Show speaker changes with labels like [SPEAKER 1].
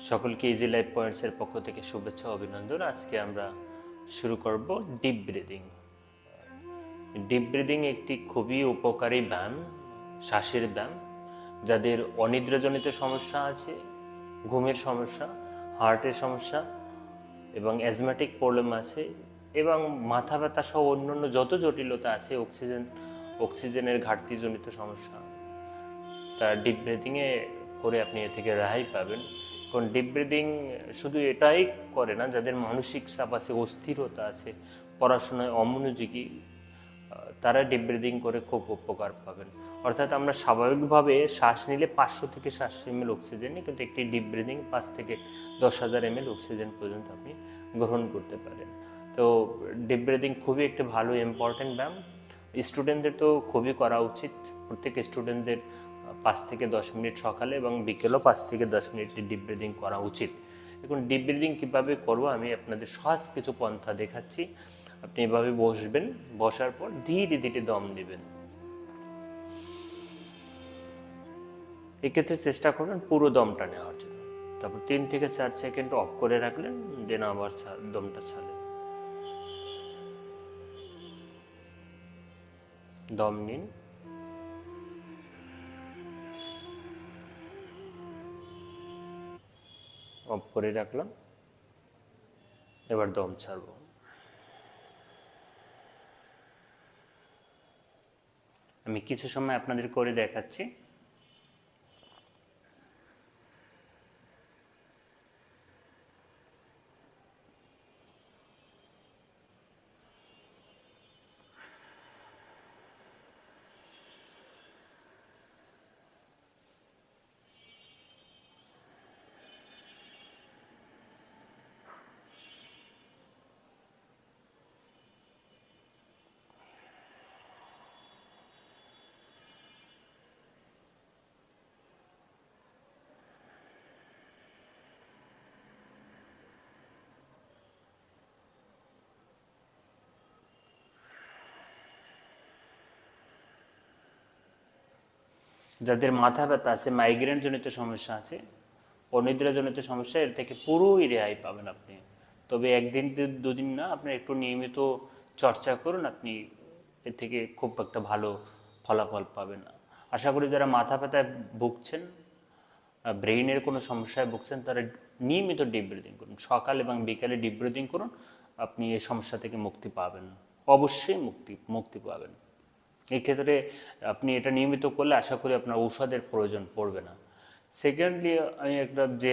[SPEAKER 1] সকলকে easy life পয়েন্টসের পক্ষ থেকে শুভেচ্ছা অভিনন্দন। আজকে আমরা শুরু করব ডিপ ব্রিদিং। ডিপ ব্রিদিং একটি খুবই উপকারী ব্যায়াম, শ্বাসের ব্যায়াম। যাদের অনিদ্রাজনিত সমস্যা আছে, ঘুমের সমস্যা, হার্টের সমস্যা এবং অ্যাজমাটিক প্রবলেম আছে এবং মাথা ব্যথা সহ অন্যান্য যত জটিলতা আছে, অক্সিজেনের ঘাটতিজনিত সমস্যা, তা ডিপ ব্রিদিংয়ে করে আপনি এ থেকে রেহাই পাবেন। কারণ ডিপ ব্রিদিং শুধু এটাই করে না, যাদের মানসিক চাপ আছে, অস্থিরতা আছে, পড়াশোনায় অমনোযোগী, তারা ডিপ ব্রিদিং করে খুব উপকার পাবেন। অর্থাৎ আমরা স্বাভাবিকভাবে শ্বাস নিলে 500 থেকে 700 ml অক্সিজেন নিই, কিন্তু একটি ডিপ ব্রিদিং 5 থেকে 10,000 ml অক্সিজেন পর্যন্ত আপনি গ্রহণ করতে পারেন। তো ডিপ ব্রিদিং খুবই একটি ভালো ইম্পর্টেন্ট ব্যায়াম। স্টুডেন্টদের তো খুবই করা উচিত। প্রত্যেক স্টুডেন্টদের 5 থেকে 10 মিনিট সকালে এবং বিকেলও 5 থেকে 10 মিনিট ডিপ ব্রিদিং করা উচিত। এখন ডিপ ব্রিদিং কীভাবে করবো আমি আপনাদের সহজ কিছু পন্থা দেখাচ্ছি। আপনি এভাবে বসবেন, বসার পর ধীরে ধীরে দম নেবেন। এক্ষেত্রে চেষ্টা করবেন পুরো দমটা নেওয়ার জন্য। তারপর 3 থেকে 4 সেকেন্ড অফ করে রাখলেন, দেন আবার দমটা ছাড়লেন। দম নিন, অফ করে রাখলাম, এবার দম ছাড়ব। আমি কিছু সময় আপনাদের করে দেখাচ্ছি। যাদের মাথা ব্যথা আছে, মাইগ্রেন জনিত সমস্যা আছে, অনিদ্রাজনিত সমস্যা, এর থেকে পুরোই রেহাই পাবেন আপনি। তবে একদিন দুদিন না, আপনি একটু নিয়মিত চর্চা করুন, আপনি এর থেকে খুব একটা ভালো ফলাফল পাবেন। আশা করি যারা মাথা ব্যথায় ভুগছেন, ব্রেইনের কোনো সমস্যায় ভুগছেন, তারা নিয়মিত ডিপ ব্রিদিং করুন, সকাল এবং বিকালে ডিপ ব্রিদিং করুন, আপনি এই সমস্যা থেকে মুক্তি পাবেন, অবশ্যই মুক্তি পাবেন। এই ক্ষেত্রে আপনি এটা নিয়মিত করলে আশা করি আপনার ঔষধের প্রয়োজন পড়বে না। সেকেন্ডলি, আমি একটা যে